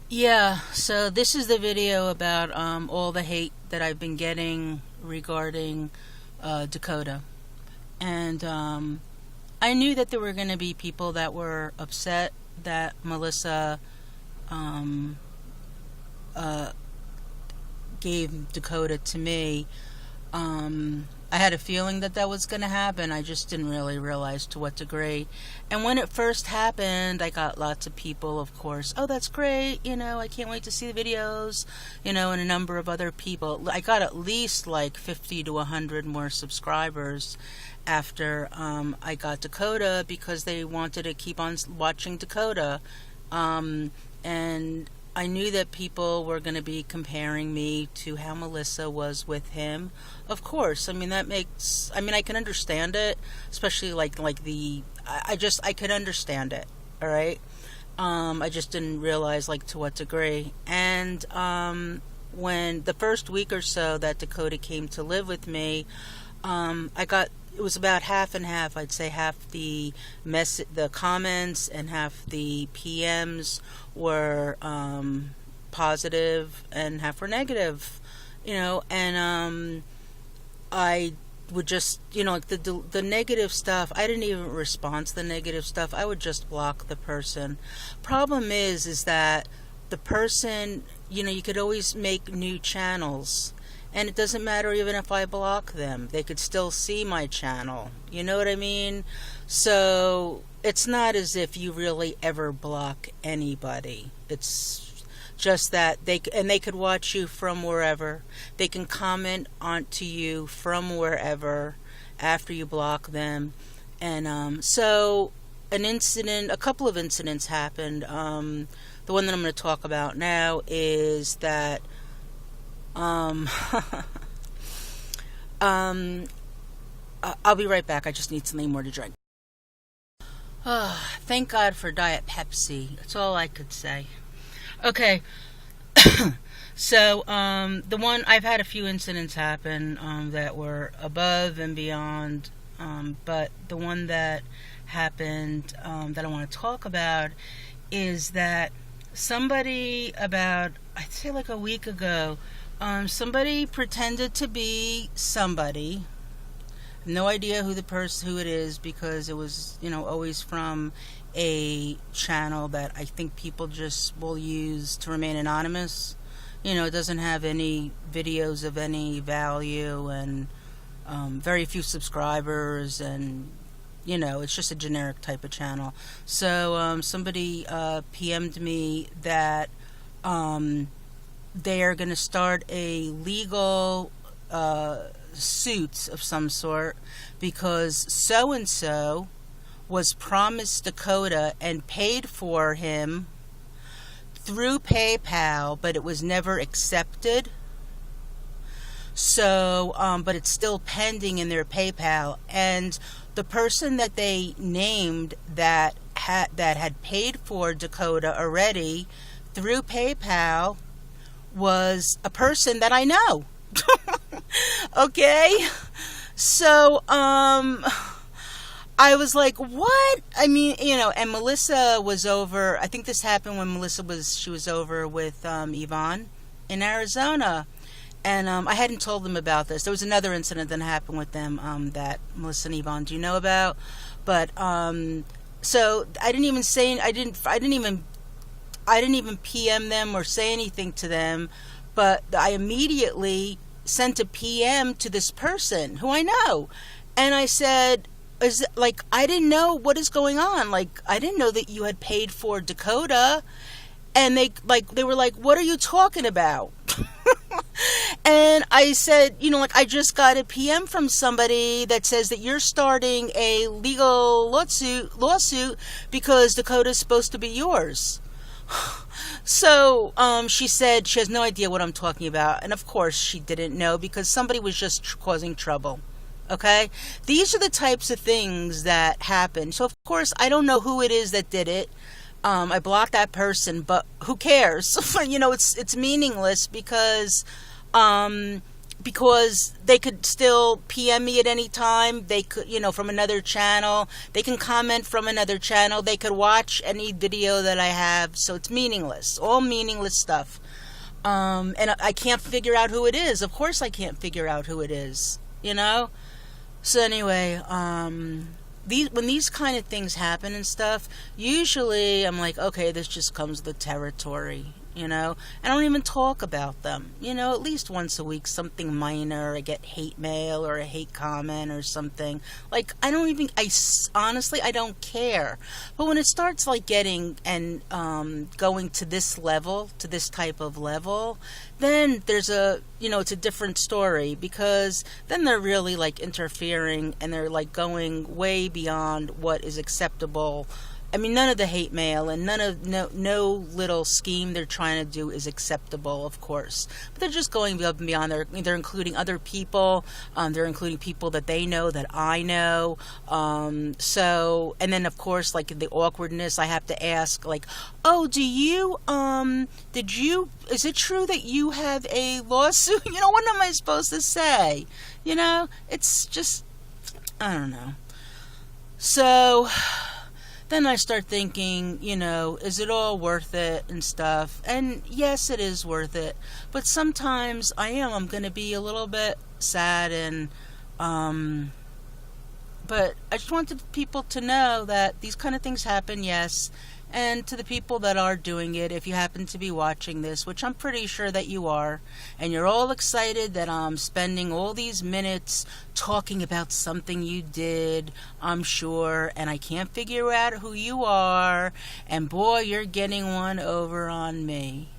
Yeah, so this is the video about all the hate that I've been getting regarding Dakota. And I knew that there were going to be people that were upset that Melissa um, uh, gave Dakota to me. I had a feeling that that was going to happen. I just didn't really realize to what degree. And when it first happened, I got lots of people, of course. Oh, that's great. I can't wait to see the videos. And a number of other people. I got at least like 50 to 100 more subscribers after I got Dakota because they wanted to keep on watching Dakota. And I knew that people were going to be comparing me to how Melissa was with him. Of course, I mean I can understand it, especially I could understand it. All right. I just didn't realize to what degree. And when the first week or so that Dakota came to live with me, it was about half and half. I'd say half the comments and half the PMs were positive and half were negative. And I would just, the negative stuff, I didn't even respond to the negative stuff. I would just block the person. Problem is that the person, you could always make new channels. And it doesn't matter even if I block them. They could still see my channel. You know what I mean? So it's not as if you really ever block anybody. It's just that they could watch you from wherever. They can comment onto you from wherever after you block them. And so a couple of incidents happened. The one that I'm going to talk about now is that I'll be right back. I just need something more to drink. Thank God for Diet Pepsi. That's all I could say. Okay. So, I've had a few incidents happen, that were above and beyond, but the one that happened, that I want to talk about is that somebody about, I'd say like a week ago, somebody pretended to be somebody. No idea who it is because it was, always from a channel that I think people just will use to remain anonymous. It doesn't have any videos of any value and very few subscribers, and it's just a generic type of channel. So somebody PM'd me that they are going to start a legal suits of some sort because so-and-so was promised Dakota and paid for him through PayPal, but it was never accepted. So, but it's still pending in their PayPal. And the person that they named that had paid for Dakota already through PayPal was a person that I know. Okay? So, I was like, what? I mean, and Melissa was over, I think this happened when she was over with Yvonne in Arizona. And I hadn't told them about this. There was another incident that happened with them that Melissa and Yvonne do you know about. But so I didn't even PM them or say anything to them, but I immediately sent a PM to this person who I know. And I said, I didn't know what is going on. I didn't know that you had paid for Dakota. And they were like, what are you talking about? And I said, I just got a PM from somebody that says that you're starting a legal lawsuit because Dakota's supposed to be yours. So she said she has no idea what I'm talking about. And of course she didn't know because somebody was just causing trouble. Okay? These are the types of things that happen. So of course I don't know who it is that did it. I blocked that person, but who cares? It's meaningless because because they could still PM me at any time. They could, from another channel. They can comment from another channel. They could watch any video that I have. So it's meaningless. All meaningless stuff. And I can't figure out who it is. Of course I can't figure out who it is. So anyway, when these kind of things happen and stuff, usually I'm like, okay, this just comes with the territory. I don't even talk about them. At least once a week, something minor. I get hate mail or a hate comment or something. Like, honestly, I don't care. But when it starts like getting and going to this level, to this type of level, then there's it's a different story, because then they're really like interfering and they're like going way beyond what is acceptable. I mean, none of the hate mail and no little scheme they're trying to do is acceptable, of course. But they're just going above and beyond. They're including other people. They're including people that they know, that I know. And then, of course, like the awkwardness, I have to ask, like, oh, is it true that you have a lawsuit? What am I supposed to say? It's just, I don't know. So then I start thinking, is it all worth it and stuff? And yes, it is worth it. But sometimes I'm going to be a little bit sad but I just wanted people to know that these kind of things happen, yes. And to the people that are doing it, if you happen to be watching this, which I'm pretty sure that you are, and you're all excited that I'm spending all these minutes talking about something you did, I'm sure, and I can't figure out who you are, and boy, you're getting one over on me.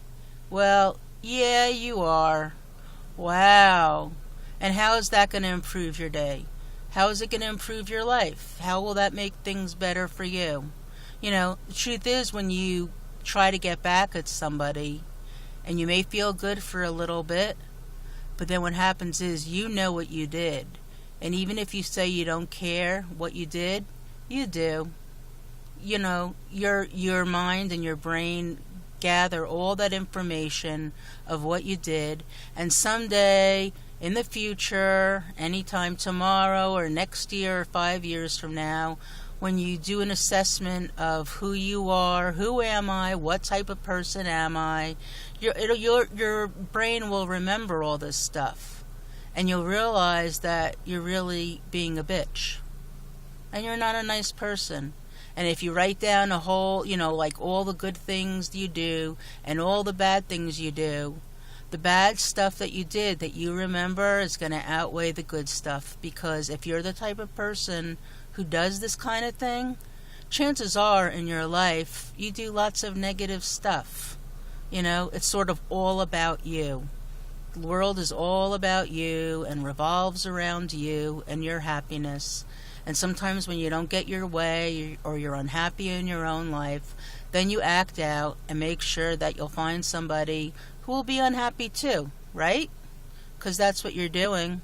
Well, yeah, you are. Wow. And how is that going to improve your day? How is it going to improve your life? How will that make things better for you? The truth is, when you try to get back at somebody, and you may feel good for a little bit, but then what happens is you know what you did. And even if you say you don't care what you did, you do. Your mind and your brain gather all that information of what you did, and someday in the future, anytime tomorrow or next year or 5 years from now, when you do an assessment of who you are, who am I, what type of person am I, your brain will remember all this stuff. And you'll realize that you're really being a bitch. And you're not a nice person. And if you write down a whole, like all the good things you do and all the bad things you do, the bad stuff that you did that you remember is going to outweigh the good stuff. Because if you're the type of person who does this kind of thing, chances are in your life you do lots of negative stuff. It's sort of all about you. The world is all about you and revolves around you and your happiness. And sometimes when you don't get your way or you're unhappy in your own life, then you act out and make sure that you'll find somebody who will be unhappy too, right? Because that's what you're doing.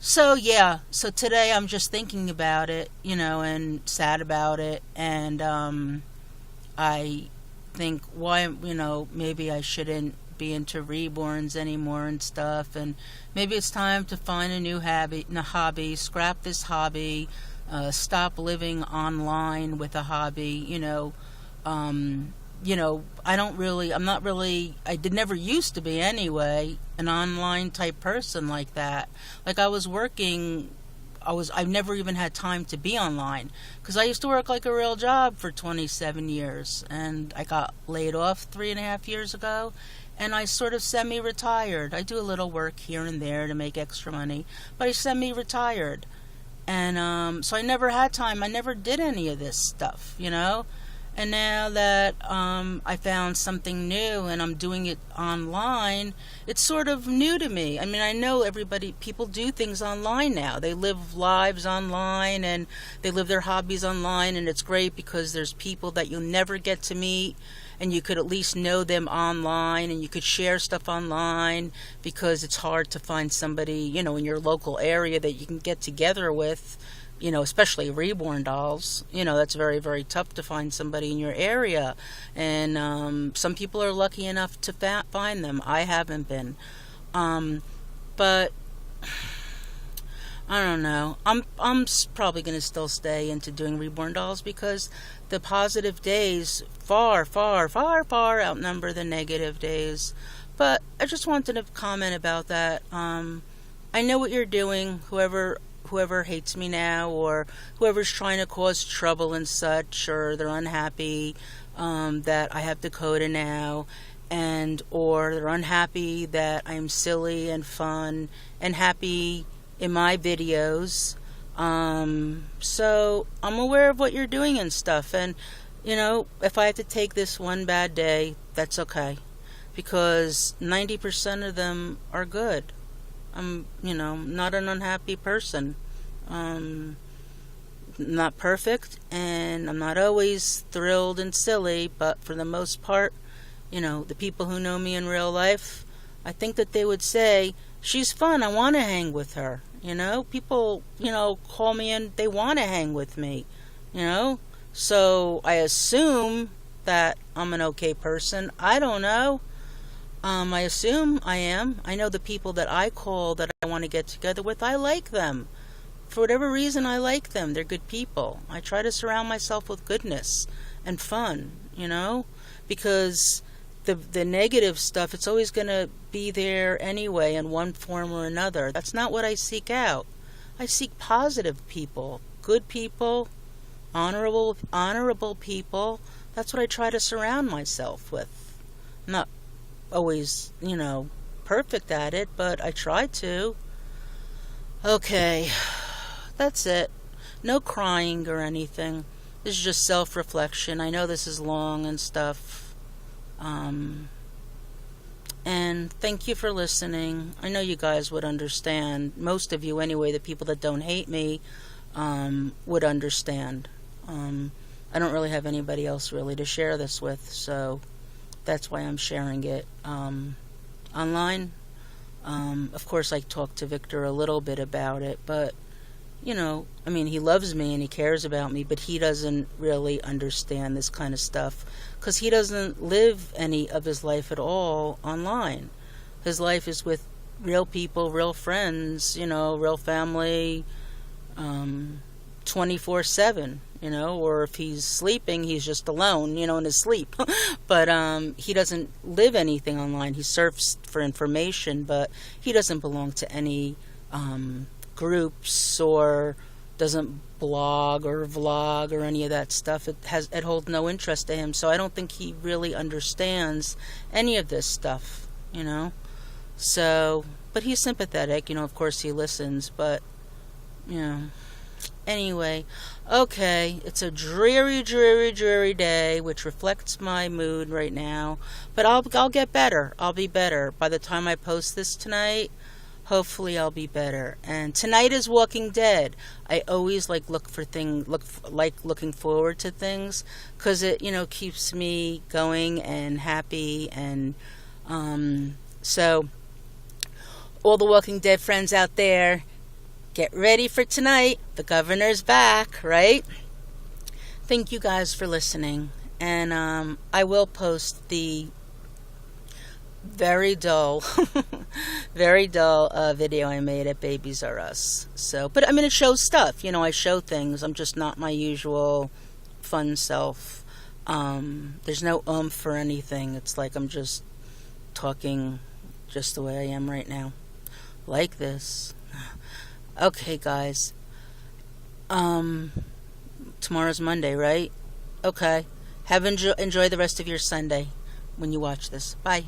So today I'm just thinking about it, and sad about it, and I think maybe I shouldn't be into reborns anymore and stuff, and maybe it's time to find a new hobby, scrap this hobby, stop living online with a hobby, I never used to be anyway, an online type person like that. Like I've never even had time to be online, because I used to work like a real job for 27 years, and I got laid off 3.5 years ago, and I sort of semi-retired. I do a little work here and there to make extra money, but I semi-retired. And so I never had time. I never did any of this stuff, And now that I found something new and I'm doing it online, it's sort of new to me. I mean, I know people do things online now. They live lives online and they live their hobbies online, and it's great because there's people that you'll never get to meet, and you could at least know them online, and you could share stuff online, because it's hard to find somebody, in your local area that you can get together with. Especially reborn dolls, that's very, very tough to find somebody in your area. And some people are lucky enough to find them. I haven't been. But I don't know. Probably going to still stay into doing reborn dolls because the positive days far, far, far, far outnumber the negative days. But I just wanted to comment about that. I know what you're doing, whoever hates me now, or whoever's trying to cause trouble and such, or they're unhappy that I have Dakota now, and or they're unhappy that I'm silly and fun and happy in my videos. So I'm aware of what you're doing and stuff, and if I have to take this one bad day, that's okay, because 90% of them are good. I'm not an unhappy person. Not perfect, and I'm not always thrilled and silly, but for the most part, the people who know me in real life, I think that they would say, she's fun, I want to hang with her. People, call me and they want to hang with me, So I assume that I'm an okay person. I don't know. I assume I am. I know the people that I call that I want to get together with, I like them. For whatever reason, I like them. They're good people. I try to surround myself with goodness and fun, because the negative stuff, it's always going to be there anyway in one form or another. That's not what I seek out. I seek positive people, good people, honorable people. That's what I try to surround myself with. I'm not always, perfect at it, but I try to. Okay, that's it. No crying or anything. This is just self-reflection. I know this is long and stuff. And thank you for listening. I know you guys would understand. Most of you anyway, the people that don't hate me, would understand. I don't really have anybody else really to share this with, so that's why I'm sharing it online. Of course, I talked to Victor a little bit about it, but he loves me and he cares about me, but he doesn't really understand this kind of stuff because he doesn't live any of his life at all online. His life is with real people, real friends, real family, 24/7, or if he's sleeping, he's just alone, in his sleep. But he doesn't live anything online. He surfs for information, but he doesn't belong to any groups or doesn't blog or vlog or any of that stuff. It holds no interest to him, so I don't think he really understands any of this stuff, So, but he's sympathetic, of course he listens, but, Anyway, okay, it's a dreary, dreary, dreary day, which reflects my mood right now. But I'll get better. I'll be better by the time I post this tonight. Hopefully, I'll be better. And tonight is Walking Dead. I always looking forward to things because it keeps me going and happy. And so, all the Walking Dead friends out there, get ready for tonight. The governor's back, right? Thank you guys for listening. And I will post the very dull, very dull video I made at Babies R Us. So, but it shows stuff. I show things. I'm just not my usual fun self. There's no oomph or anything. It's like I'm just talking just the way I am right now. Like this. Okay, guys. Tomorrow's Monday, right? Okay. Enjoy the rest of your Sunday when you watch this. Bye.